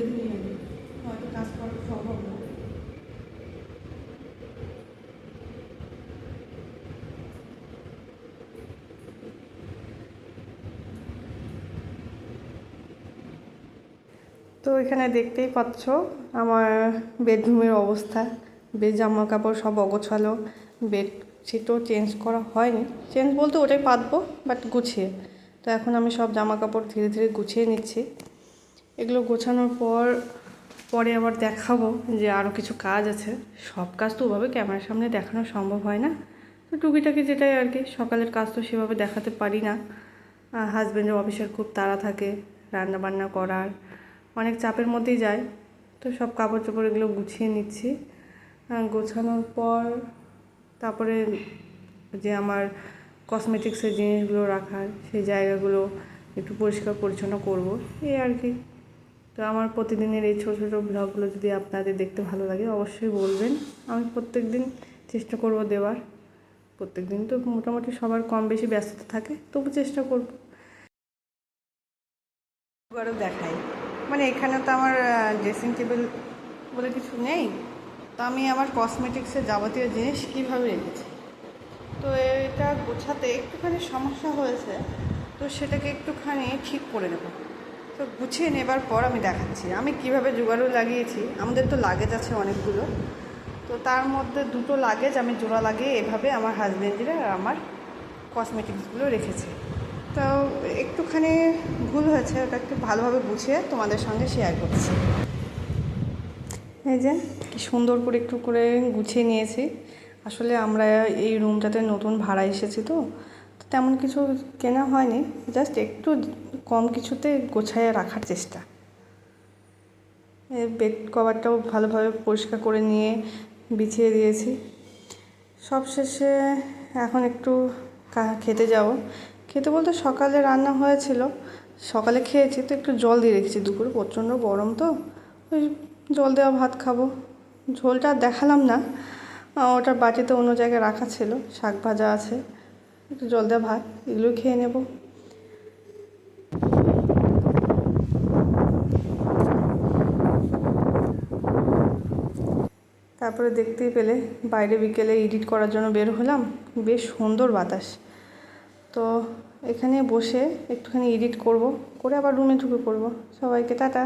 দিনই আগে, হয়তো কাজ করা সম্ভব না। তো এখানে দেখতেই পাচ্ছ আমার বেডরুমের অবস্থা। জামা কাপড় সব অগোছালো, বেডশিটও চেঞ্জ করা হয়নি। চেঞ্জ বলতে ওটাই পাতবো, বাট গুছিয়ে। তো এখন আমি সব জামা কাপড় ধীরে ধীরে গুছিয়ে নিচ্ছি। এগুলো গোছানোর পরে আবার দেখাবো যে আরও কিছু কাজ আছে। সব কাজ তো ওভাবে ক্যামেরার সামনে দেখানো সম্ভব হয় না। তো টুকিটাকি যেটাই আর কি, সকালের কাজ তো সেভাবে দেখাতে পারি না। হাজব্যান্ডের অফিসের খুব তাড়া থাকে, রান্না বান্না করার অনেক চাপের মধ্যেই যায়। তো সব কাপড় চোপড় এগুলো গুছিয়ে নিচ্ছি। গোছানোর পর তারপরে যে আমার কসমেটিক্সের জিনিসগুলো রাখার সেই জায়গাগুলো একটু পরিষ্কার পরিচ্ছন্ন করব, এই আর কি। তো আমার প্রতিদিনের এই ছোটো ছোটো ব্লগগুলো যদি আপনাদের দেখতে ভালো লাগে অবশ্যই বলবেন। আমি প্রত্যেক দিন চেষ্টা করব দেওয়ার। প্রত্যেক দিন তো মোটামুটি সবার কম বেশি ব্যস্ততা থাকে, তবু চেষ্টা করব। আরও দেখাই, মানে এখানে তো আমার ড্রেসিং টেবিল বলে কিছু নেই। তো আমি আমার কসমেটিক্সের যাবতীয় জিনিস কীভাবে রেখেছি, তো এটা গোছাতে একটুখানি সমস্যা হয়েছে। তো সেটাকে একটুখানি ঠিক করে নেব। তো গুছিয়ে নেবার পর আমি দেখাচ্ছি আমি কিভাবে জোগাড়ও লাগিয়েছি। আমাদের তো লাগেজ আছে অনেকগুলো, তো তার মধ্যে দুটো লাগেজ আমি জোড়া লাগিয়ে এভাবে আমার হাজব্যান্ডের আর আমার কসমেটিক্সগুলো রেখেছি। তো একটুখানি ভুল হয়েছে, ওটা একটু ভালোভাবে গুছিয়ে তোমাদের সঙ্গে শেয়ার করছি। এই যে কি সুন্দর করে একটু করে গুছিয়ে নিয়েছি। আসলে আমরা এই রুমটাতে নতুন ভাড়া এসেছি, তো তেমন কিছু কেনা হয়নি, জাস্ট একটু কম কিছুতে গোছায় রাখার চেষ্টা। এই বেড কভারটাও ভালোভাবে পরিষ্কার করে নিয়ে বিছিয়ে দিয়েছি। সবশেষে এখন একটু খেতে যাব। খেতে বলতে সকালে রান্না হয়েছিল, সকালে খেয়েছি, তো একটু জল দিয়ে রেখেছি। দুপুরে প্রচণ্ড গরম, তো ওই জল দেওয়া ভাত খাবো। ঝোলটা দেখালাম না, ওটা বাটিতে অন্য জায়গায় রাখা ছিল। শাক ভাজা আছে, একটু জল দেওয়া ভাত, এগুলো খেয়ে নেব। তারপরে দেখতেই পেলে বাইরে বিকেলে এডিট করার জন্য বের হলাম। বেশ সুন্দর বাতাস, তো এখানে বসে একটুখানি এডিট করব, করে আবার রুমে ঢুকে পড়বো। সবাইকে টাটা।